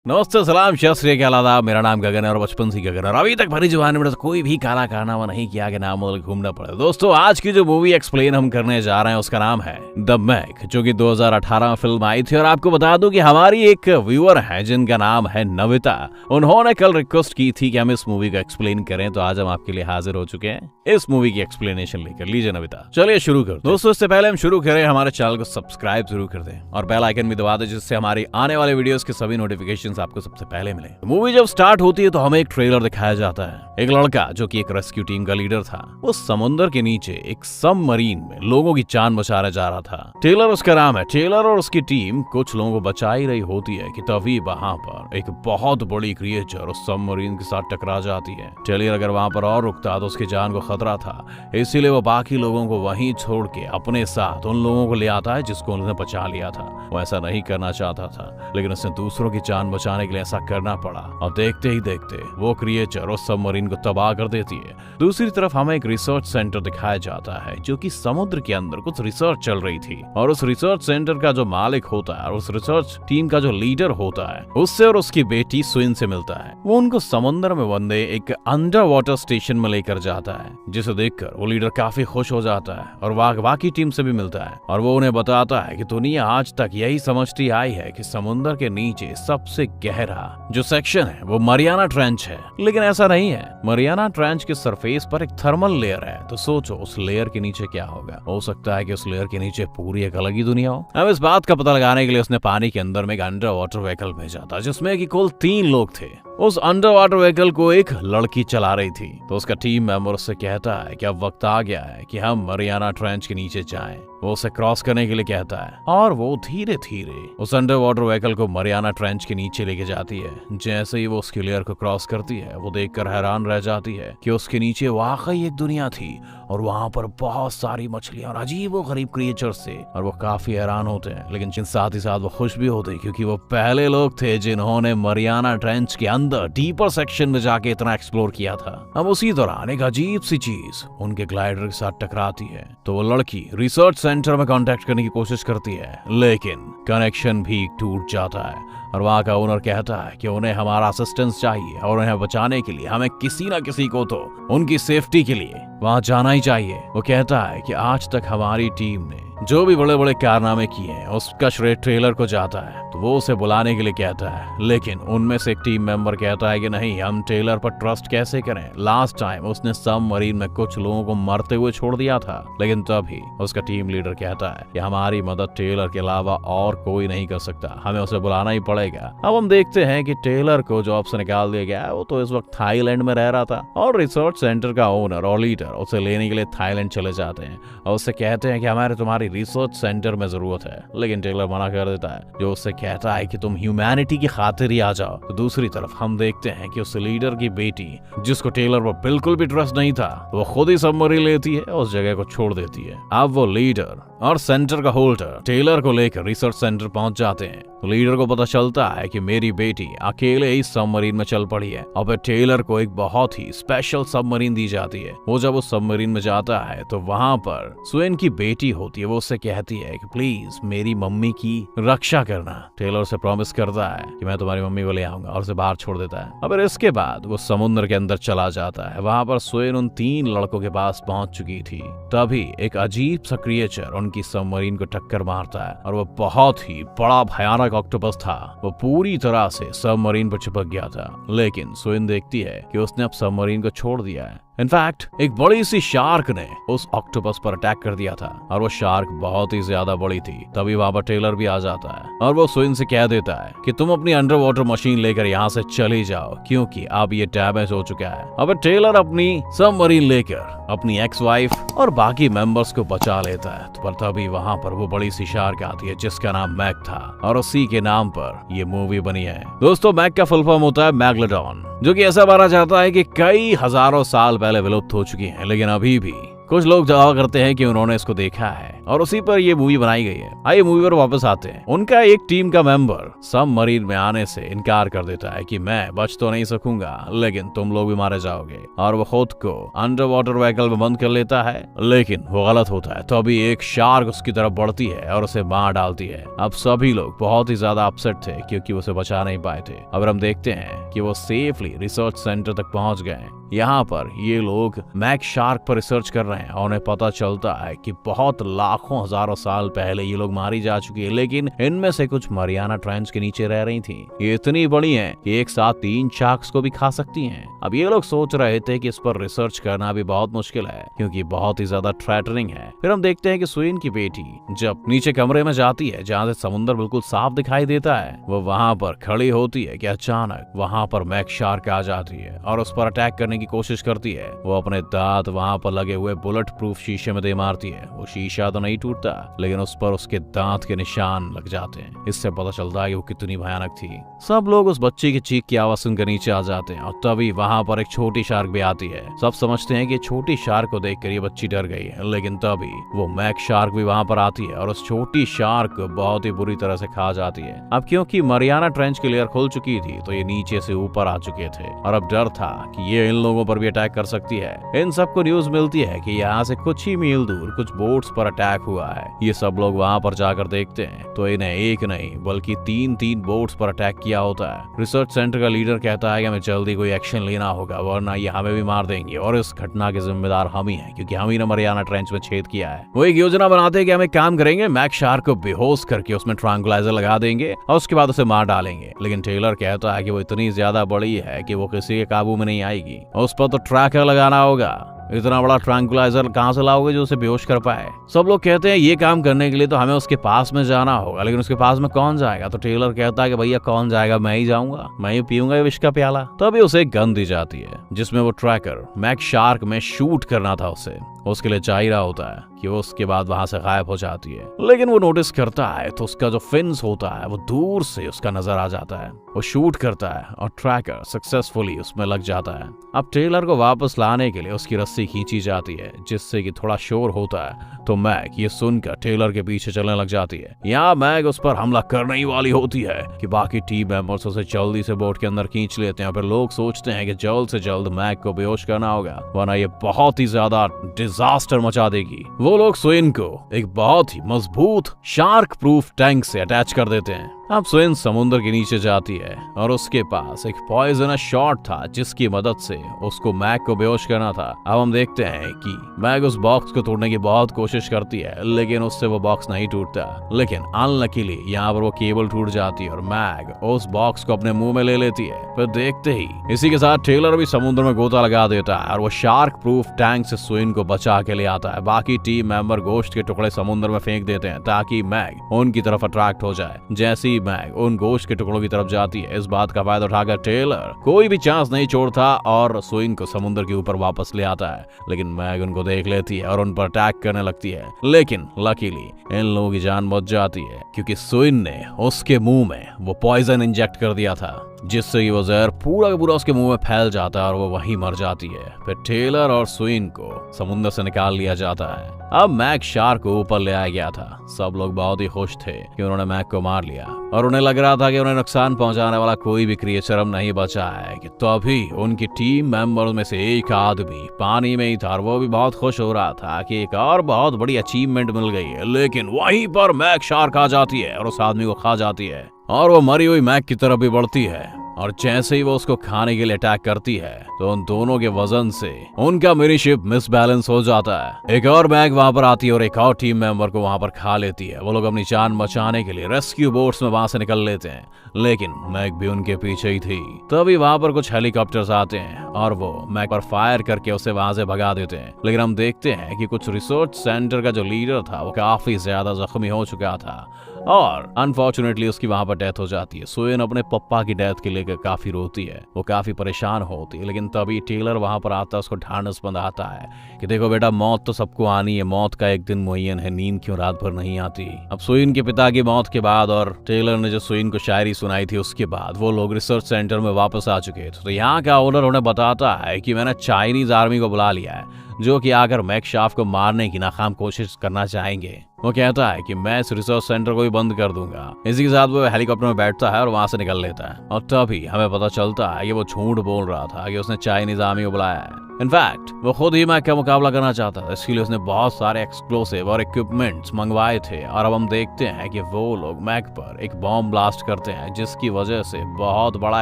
नमस्ते, सलाम, शत श्री अकाल, आदाब। मेरा नाम गगन है और बचपन से गगन, और अभी तक भरी जवानी में कोई भी काला कारनामा नहीं किया कि नाम बदल घूमना पड़े। दोस्तों, आज की जो मूवी एक्सप्लेन हम करने जा रहे हैं उसका नाम है द मैग, जो कि 2018 में फिल्म आई थी। और आपको बता दूं कि हमारी एक व्यूअर है जिनका नाम है नविता। उन्होंने कल रिक्वेस्ट की थी कि हम इस मूवी को एक्सप्लेन करें, तो आज हम आपके लिए हाजिर हो चुके हैं इस मूवी की एक्सप्लेनेशन लेकर। लीजिए नविता, चलिए शुरू कर दोस्तों। इससे पहले हम शुरू करें, हमारे चैनल को सब्सक्राइब जरूर कर दें और बेल आइकन भी दबा दें, जिससे हमारी आने वाले वीडियोस के सभी नोटिफिकेशंस आपको सबसे पहले मिले। मूवी जब स्टार्ट होती है तो हमें एक ट्रेलर दिखाया जाता है। एक लड़का जो कि एक रेस्क्यू टीम का लीडर था, वो समुद्र के नीचे एक सबमरीन में लोगों की जान बचाने जा रहा था। टेलर उसका नाम है। टेलर और उसकी टीम कुछ लोगों को बचा ही रही होती है कि तभी वहां पर एक बहुत बड़ी क्रिएचर उस सबमरीन के साथ टकरा जाती है। टेलर अगर वहां पर और रुकता तो उसकी जान को खतरा था, इसीलिए वो बाकी लोगों को वहीं छोड़ के अपने साथ उन लोगों को ले आता है जिसको उन्होंने बचा लिया था। वो ऐसा नहीं करना चाहता था, लेकिन उसने दूसरों की जान बचाने के लिए ऐसा करना पड़ा, और देखते ही देखते वो क्रिएचर उस सबमरीन को तबाह कर देती है। दूसरी तरफ हमें एक रिसर्च सेंटर दिखाया जाता है, जो कि समुद्र के अंदर कुछ रिसर्च चल रही थी, और उस रिसर्च सेंटर का जो मालिक होता है और उस रिसर्च टीम का जो लीडर होता है, उससे और उसकी बेटी स्विन से मिलता है। वो उनको समुद्र में बंदे एक अंडर वाटर स्टेशन में लेकर जाता है, जिसे देखकर वो लीडर काफी खुश हो जाता है और बाकी टीम से भी मिलता है। और वो उन्हें बताता है कि दुनिया आज तक यही समझती आई है कि समुद्र के नीचे सबसे गहरा जो सेक्शन है वो मरियाना ट्रेंच है, लेकिन ऐसा नहीं है। मरियाना ट्रेंच के सरफेस पर एक थर्मल लेयर है, तो सोचो उस लेयर के नीचे क्या होगा। हो सकता है कि उस लेयर के नीचे पूरी एक अलग ही दुनिया हो। अब इस बात का पता लगाने के लिए उसने पानी के अंदर में एक अंडर वाटर व्हीकल भेजा था, जिसमें कि कुल 3 लोग थे। उस अंडर वाटर व्हीकल को एक लड़की चला रही थी, तो उसका टीम मेंबर उससे कहता है कि अब वक्त आ गया है कि हम मरियाना ट्रेंच के नीचे जाएं। वो उसे क्रॉस करने के लिए कहता है, और वो धीरे धीरे उस अंडर वाटर व्हीकल को मरियाना ट्रेंच के नीचे लेके जाती है। जैसे ही वो उसकी लेयर को क्रॉस करती है, वो देखकर हैरान रह जाती है कि उसके नीचे वाकई एक दुनिया थी, और वहां पर बहुत सारी मछलियां और अजीब व गरीब क्रिएचर्स थे। और वो काफी हैरान होते हैं, लेकिन साथ ही साथ वो खुश भी होते हैं, क्योंकि वो पहले लोग थे जिन्होंने मरियाना ट्रेंच के अंदर डीपर सेक्शन में जाके इतना एक्सप्लोर किया था। अब उसी दौरान एक अजीब सी चीज उनके ग्लाइडर के साथ टकराती है, तो वो लड़की रिसर्च सेंटर में कांटेक्ट करने की कोशिश करती है, लेकिन कनेक्शन भी टूट जाता है। और वहां का ओनर कहता है कि उन्हें हमारा असिस्टेंस चाहिए, और उन्हें बचाने के लिए हमें किसी ना किसी को तो उनकी सेफ्टी के लिए वहां जाना ही चाहिए। वो कहता है कि आज तक हमारी टीम ने जो भी बड़े बड़े कारनामे किए हैं उसका श्रेय ट्रेलर को जाता है, तो वो उसे बुलाने के लिए कहता है। लेकिन उनमें से एक टीम मेंबर कहता है कि नहीं, हम टेलर पर ट्रस्ट कैसे करें। लास्ट टाइम उसने सबमरीन में कुछ लोगों को मरते हुए छोड़ दिया था। लेकिन तभी उसका टीम लीडर कहता है कि हमारी मदद टेलर के अलावा और कोई नहीं कर सकता, हमें उसे बुलाना ही पड़ेगा। अब हम देखते हैं कि टेलर को जॉब से निकाल दिया गया है। वो तो इस वक्त थाईलैंड में रह रहा था, और रिसर्च सेंटर का ओनर और लीडर उसे लेने के लिए थाईलैंड चले जाते हैं, और उससे कहते हैं कि हमारे तुम्हारी रिसर्च सेंटर में जरूरत है। लेकिन टेलर मना कर देता है, जो उससे कहता है कि तुम ह्यूमैनिटी की खातिर ही आ जाओ। तो दूसरी तरफ हम देखते हैं कि उस लीडर की बेटी, जिसको टेलर पर बिल्कुल भी ट्रस्ट नहीं था, वो खुद ही सबमरीन लेती है और उस जगह को छोड़ देती है। अब वो लीडर और सेंटर का होल्डर टेलर को लेकर रिसर्च सेंटर पहुंच जाते हैं। तो लीडर को पता चलता है कि मेरी बेटी अकेले ही सबमरीन में चल पड़ी है, और फिर टेलर को एक बहुत ही स्पेशल सबमरीन दी जाती है। वो जब उस सबमरीन में जाता है तो वहां पर स्वेन की बेटी होती है। वो उससे कहती है कि प्लीज मेरी मम्मी की रक्षा करना। टेलर से प्रॉमिस करता है कि मैं तुम्हारी मम्मी को ले आऊंगा, और उसे बाहर छोड़ देता है। और फिर इसके बाद वो समुद्र के अंदर चला जाता है। वहां पर स्वेन उन 3 लड़कों के पास पहुंच चुकी थी। तभी एक अजीब सा क्रिएचर उनकी सबमरीन को टक्कर मारता है, और वो बहुत ही बड़ा भयानक ऑक्टोपस था। वो पूरी तरह से सबमरीन पर चिपक गया था, लेकिन स्वेन देखती है कि उसने अब सबमरीन को छोड़ दिया है। इनफैक्ट एक बड़ी सी शार्क ने उस ऑक्टोपस पर अटैक कर दिया था, और वो शार्क बहुत ही ज्यादा बड़ी थी। तभी वहां पर टेलर भी आ जाता है, और वो स्वेन से कह देता है कि तुम अपनी अंडर वाटर मशीन लेकर यहाँ से चली जाओ, क्योंकि अब ये डैमेज हो चुका है। अब टेलर अपनी सबमरीन लेकर अपनी एक्स वाइफ और बाकी मेंबर्स को बचा लेता है। पर तभी वहां पर वो बड़ी सी शार्क आती है, जिसका नाम मैग था, और उसी के नाम पर ये मूवी बनी है। दोस्तों, मैग का फुल फॉर्म होता है मैगलोडॉन, जो कि ऐसा माना जाता है कि कई हजारों साल पहले विलुप्त हो चुकी है, लेकिन अभी भी कुछ लोग दावा करते हैं कि उन्होंने इसको देखा है। और उसी पर ये मूवी बनाई गई है। आइए मूवी पर वापस आते हैं। उनका एक टीम का मेंबर सबमरीन में आने से इनकार कर देता है कि मैं बच तो नहीं सकूंगा, लेकिन तुम लोग भी मारे जाओगे, और वो खुद को अंडर वाटर व्हीकल में बंद कर लेता है। लेकिन वो गलत होता है। तो अभी एक शार्क उसकी तरफ बढ़ती है और उसे मार डालती है। अब सभी लोग बहुत ही ज्यादा अपसेट थे क्योंकि उसे बचा नहीं पाए थे। अब हम देखते हैं कि वो सेफली रिसर्च सेंटर तक पहुंच गए। यहाँ पर ये लोग मैक शार्क पर रिसर्च कर रहे हैं और उन्हें पता चलता है कि बहुत लाखों हजारों साल पहले ये लोग मारी जा चुकी है, लेकिन इनमें से कुछ मरियाना ट्रेंच के नीचे रह रही थी। ये इतनी बड़ी हैं कि एक साथ 3 शार्क्स को भी खा सकती हैं। अब ये लोग सोच रहे थे कि इस पर रिसर्च करना भी बहुत मुश्किल है क्योंकि बहुत ही ज्यादा थ्रेटनिंग है। फिर हम देखते हैं कि सुइन की बेटी जब नीचे कमरे में जाती है जहाँ से समुद्र बिल्कुल साफ दिखाई देता है, वो वहाँ पर खड़ी होती है कि अचानक वहाँ पर मैक शार्क आ जाती है और उस पर अटैक करने की कोशिश करती है। वो अपने दांत वहाँ पर लगे हुए बुलेट प्रूफ शीशे में दे मारती है। वो शीशा तो नहीं टूटता, लेकिन उस पर उसके दांत के निशान लग जाते हैं। इससे पता चलता है कि वो कितनी भयानक थी। सब लोग उस बच्ची की चीख की आवाज सुनकर नीचे आ जाते हैं और तभी वहाँ पर एक छोटी शार्क भी आती है। सब समझते हैं कि छोटी शार्क को देखकर ये बच्ची डर गई है, लेकिन तभी वो मैक शार्क भी वहाँ पर आती है और उस छोटी शार्क को बहुत ही बुरी तरह से खा जाती है। अब क्योंकि मरियाना ट्रेंच की लेयर खुल चुकी थी तो ये नीचे से ऊपर आ चुके थे और अब डर था कि ये इन लोगों पर भी अटैक कर सकती है। इन सबको न्यूज मिलती है कि यहाँ से कुछ ही मील दूर कुछ बोट्स पर अटैक हुआ है। ये सब लोग वहाँ पर जाकर देखते हैं तो इन्हें एक नहीं बल्कि 3 बोट्स पर अटैक किया होता है। रिसर्च सेंटर का लीडर कहता है कि हमें जल्दी कोई एक्शन लेना होगा वरना ये हमें भी मार देंगे, और इस घटना के जिम्मेदार हम ही हैं क्योंकि हम ही ने मरियाना ट्रेंच में छेद किया है। वो एक योजना बनाते हैं कि हम एक काम करेंगे, मैक शार्क को बेहोश करके उसमें ट्रांकुलाइजर लगा देंगे और उसके बाद उसे मार डालेंगे। लेकिन टेलर कहता है कि वो इतनी ज्यादा बड़ी है कि वो किसी के काबू में नहीं आएगी, उस पर तो ट्रैकर लगाना होगा। इतना बड़ा ट्रांकुलाइजर कहाँ से लाओगे जो उसे बेहोश कर पाए। सब लोग कहते हैं ये काम करने के लिए तो हमें उसके पास में जाना होगा, लेकिन उसके पास में कौन जाएगा। तो टेलर कहता है कि भैया कौन जाएगा, मैं ही जाऊंगा, मैं ही पीऊंगा ये विष का प्याला। तभी उसे एक गन दी जाती है जिसमें वो ट्रैकर मैक शार्क में शूट करना था उसे, उसके लिए चाहिए रहा होता है कि वो उसके बाद वहां से गायब हो जाती है। लेकिन वो नोटिस करता है तो उसका जो फिन्स होता है वो दूर से उसका नजर आ जाता है। वो शूट करता है और ट्रैकर सक्सेसफुली उसमें लग जाता है। अब टेलर को वापस लाने के लिए उसकी रस्सी खींची जाती है जिससे कि थोड़ा शोर होता है। तो मैग ये सुनकर टेलर के पीछे चलने लग जाती है। यहाँ मैग उस पर हमला करने ही वाली होती है कि बाकी टीम मेंबर्स उसे जल्दी से बोट के अंदर खींच लेते हैं। फिर लोग सोचते हैं कि जल्द से जल्द मैग को बेहोश करना होगा वरना ये बहुत ही ज्यादा डिजास्टर मचा देगी। वो लोग सुइन को एक बहुत ही मजबूत शार्क प्रूफ टैंक से अटैच कर देते हैं। अब सुइन समुद्र के नीचे जाती है और उसके पास एक पॉइजनस शॉट था जिसकी मदद से उसको मैग को बेहोश करना था। अब हम देखते हैं कि मैग उस बॉक्स को तोड़ने की बहुत कोशिश करती है लेकिन उससे वो बॉक्स नहीं टूटता। लेकिन अनलकीली यहाँ पर वो केबल टूट जाती है और मैग उस बॉक्स को अपने मुंह में ले लेती है। फिर देखते ही इसी के साथ टेलर भी समुद्र में गोता लगा देता है और वो शार्क प्रूफ टैंक से सुइन को बचा के ले आता है। बाकी टीम मेंबर गोश्त के टुकड़े समुद्र में फेंक देते हैं ताकि मैग उनकी तरफ अट्रैक्ट हो जाए। जैसे मैग उन गोश्त के टुकड़ों की तरफ जाती है, इस बात का फायदा उठाकर टेलर कोई भी चांस नहीं छोड़ता और सुइन को समुद्र के ऊपर वापस ले आता है। लेकिन मैग उनको देख लेती है और उन पर अटैक करने लगती है। लेकिन लकीली इन लोगों की जान बच जाती है क्योंकि सुइन ने उसके मुंह में वो पॉइजन इंजेक्ट कर दिया था जिससे कि वो जहर पूरा का पूरा उसके मुंह में फैल जाता है और वो वहीं मर जाती है। फिर टेलर और सुइन को समुद्र से निकाल लिया जाता है। अब मैग शार्क को ऊपर ले आया गया था। सब लोग बहुत ही खुश थे कि उन्होंने मैग को मार लिया और उन्हें लग रहा था कि उन्हें नुकसान पहुंचाने वाला कोई भी क्रिएचर अब नहीं बचा है कि तभी उनकी टीम मेंबर्स में से एक आदमी पानी में ही था और वो भी बहुत खुश हो रहा था कि एक और बहुत बड़ी अचीवमेंट मिल गई है। लेकिन वहीं पर मैग शार्क आ जाती है और उस आदमी को खा जाती है और वो मरी हुई मैग की तरफ भी बढ़ती है और जैसे ही वो उसको खाने के लिए अटैक करती है तो उन दोनों के वजन से उनका मिनी शिप मिसबैलेंस हो जाता है। एक और मैग वहां पर आती है और एक और टीम मेंबर को वहां पर खा लेती है। वो लोग अपनी जान बचाने के लिए रेस्क्यू बोट्स में वहां से निकल लेते हैं लेकिन मैग भी उनके पीछे ही थी। तभी वहां पर कुछ हेलीकॉप्टर्स आते हैं और वो मैग पर फायर करके उसे वहां से भगा देते हैं। लेकिन हम देखते हैं कि कुछ रिसर्च सेंटर का जो लीडर था वो काफी ज्यादा जख्मी हो चुका था और अनफॉर्चुनेटली उसकी वहां पर डेथ हो जाती है। सुइन अपने पप्पा की डेथ के लेकर काफी रोती है, वो काफी परेशान होती है। लेकिन तभी टेलर वहां पर आता है, उसको ढांढस बंधाता है कि देखो बेटा मौत तो सबको आनी है, मौत का एक दिन मुअय्यन है, नींद क्यों रात भर नहीं आती। अब सुइन के पिता की मौत के बाद और टेलर ने जो सुइन को शायरी सुनाई थी उसके बाद वो लोग रिसर्च सेंटर में वापस आ चुके थे। तो यहाँ का ओनर उन्हें बताता है कि मैंने चाइनीज आर्मी को बुला लिया है जो कि आकर मैक शार्क को मारने की नाकाम कोशिश करना चाहेंगे। वो कहता है कि मैं इस रिसर्च सेंटर को भी बंद कर दूंगा। इसी के साथ वो हेलीकॉप्टर में बैठता है और वहां से निकल लेता है। और तभी हमें पता चलता है कि वो झूठ बोल रहा था कि उसने चाइनीज आर्मी को बुलाया है। इनफैक्ट वो खुद ही मैक का मुकाबला करना चाहता था, इसलिए उसने बहुत सारे एक्सप्लोसिव और इक्विपमेंट्स मंगवाए थे। और अब हम देखते हैं कि वो लोग मैक पर एक बॉम्ब ब्लास्ट करते हैं, जिसकी वजह से बहुत बड़ा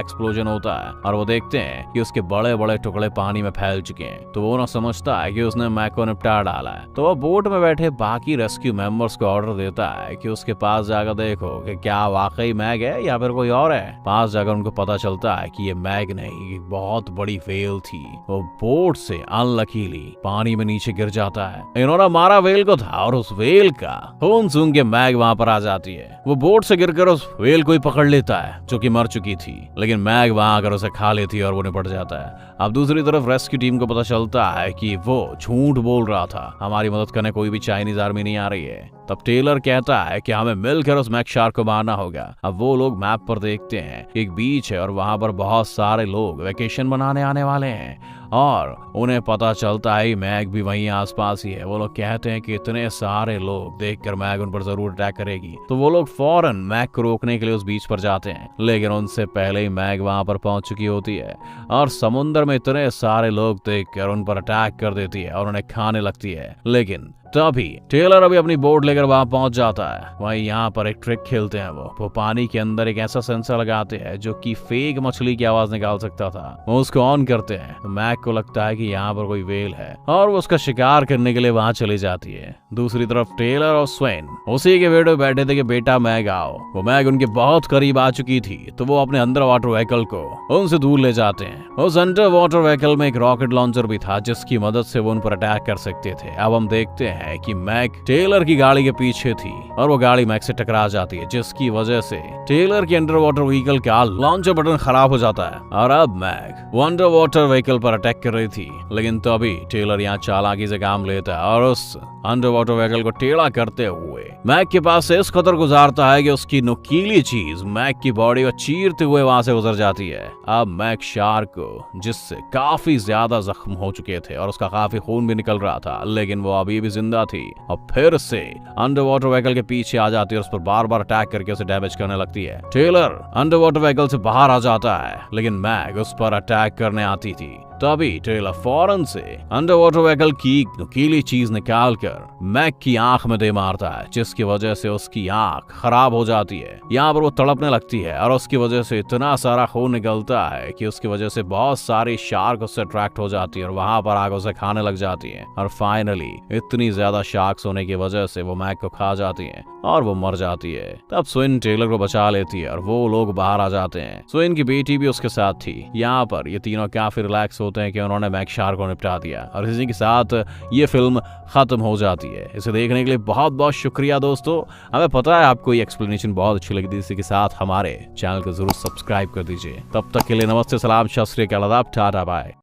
एक्सप्लोजन होता है। और वो देखते हैं कि उसके बड़े बड़े टुकड़े पानी में फैल चुके हैं। तो वो ना समझता है कि उसने मैक को निपटा डाला है। तो वो बोट में बैठे बाकी रेस्क्यू मेंबर्स को ऑर्डर देता है कि उसके पास जाकर देखो कि क्या वाकई मैग है या फिर कोई और है। पास जाकर उनको पता चलता है कि ये मैग नहीं, एक बहुत बड़ी वेल थी। वो बोट से अनलकीली पानी में नीचे गिर जाता है। इन्होंने मारा वेल को था और उस वेल का खून सूंघ के मैग वहां पर आ जाती है। वो बोट से गिरकर उस वेल को ही पकड़ लेता है जो कि मर चुकी थी, लेकिन मैग वहां आकर उसे खा लेती है और वो निपट जाता है। अब दूसरी तरफ रेस्क्यू टीम को पता चलता है कि वो झूठ बोल रहा था, हमारी मदद करने कोई भी चाइनीज आर्मी नहीं आ रही है। तब टेलर कहता है कि हमें मिलकर उस मैक शार्क को मारना होगा। अब वो लोग मैप पर देखते हैं एक बीच है और वहां पर बहुत सारे लोग वेकेशन मनाने आने वाले हैं और उन्हें पता चलता है मैग भी वहीं आसपास ही है। वो लोग कहते हैं कि इतने सारे लोग देखकर मैग उन पर जरूर अटैक करेगी। तो वो लोग फौरन मैग को रोकने के लिए उस बीच पर जाते हैं, लेकिन उनसे पहले ही मैग वहां पर पहुंच चुकी होती है और समुद्र में इतने सारे लोग देखकर उन पर अटैक कर देती है और उन्हें खाने लगती है। लेकिन तभी टेलर अभी अपनी बोट लेकर वहां पहुंच जाता है। वहीं यहाँ पर एक ट्रिक खेलते हैं। वो पानी के अंदर एक ऐसा सेंसर लगाते हैं जो कि फेक मछली की आवाज निकाल सकता था। वो उसको ऑन करते हैं तो मैक को लगता है कि यहाँ पर कोई वेल है और वो उसका शिकार करने के लिए वहां चली जाती है। दूसरी तरफ टेलर और स्वेन उसी के बेटे बैठे थे कि बेटा मैग आओ। वो मैग उनके बहुत करीब आ चुकी थी, तो वो अपने अंडर वाटर व्हीकल को उनसे दूर ले जाते हैं। उस अंडर वाटर व्हीकल में एक रॉकेट लॉन्चर भी था, जिसकी मदद से वो उन पर अटैक कर सकते थे। अब हम देखते हैं कि मैक टेलर की गाड़ी के पीछे थी और वो गाड़ी मैक से टकरा जाती है, जिसकी वजह से टेलर के अंडर वाटर व्हीकल का लॉन्चर बटन खराब हो जाता है। और अब मैक वो अंडर वाटर व्हीकल पर अटैक कर रही थी, लेकिन तभी टेलर यहाँ चालाकी से काम लेता है और उस अंडर वाटर व्हीकल को टेढ़ा करते हुए मैक के पास से इस कदर गुजारता है कि उसकी नुकीली चीज मैक की बॉडी को चीरते हुए वहां से गुजर जाती है। अब मैक शार्क को, जिससे काफी ज्यादा जख्म हो चुके थे और उसका काफी खून भी निकल रहा था, लेकिन वो अभी भी जिंदा थी और फिर से अंडर वाटर व्हीकल के पीछे आ जाती है और उस पर बार बार अटैक करके उसे डैमेज करने लगती है। टेलर अंडर वाटर व्हीकल से बाहर आ जाता है, लेकिन मैक उस पर अटैक करने आती थी। तभी टेलर फौरन से अंडर वाटर व्हीकल की नुकीली चीज निकालकर मैक की आंख में दे मारता है, जिसकी वजह से उसकी आंख खराब हो जाती है। यहाँ पर वो तड़पने लगती है और उसकी वजह से इतना सारा खून निकलता है कि उसकी वजह से बहुत सारी शार्क उससे अट्रैक्ट हो जाती है और वहां पर आकर उसे खाने लग जाती है। और फाइनली इतनी ज्यादा शार्क्स होने की वजह से वो मैक को खा जाती है और वो मर जाती है। तब स्विन टेलर को बचा लेती है और वो लोग बाहर आ जाते हैं। स्विन की बेटी भी उसके साथ थी। यहाँ पर ये तीनों काफी रिलैक्स होते हैं कि उन्होंने मैक शार्क को निपटा दिया और इसी के साथ ये फिल्म खत्म हो जाती है। इसे देखने के लिए बहुत बहुत शुक्रिया दोस्तों। हमें पता है आपको ये एक्सप्लेनेशन बहुत अच्छी लगी थी। इसी के साथ हमारे चैनल को जरूर सब्सक्राइब कर दीजिए। तब तक के लिए नमस्ते, सलाम, सत श्री अकाल, आदाब, टाटा, बाय।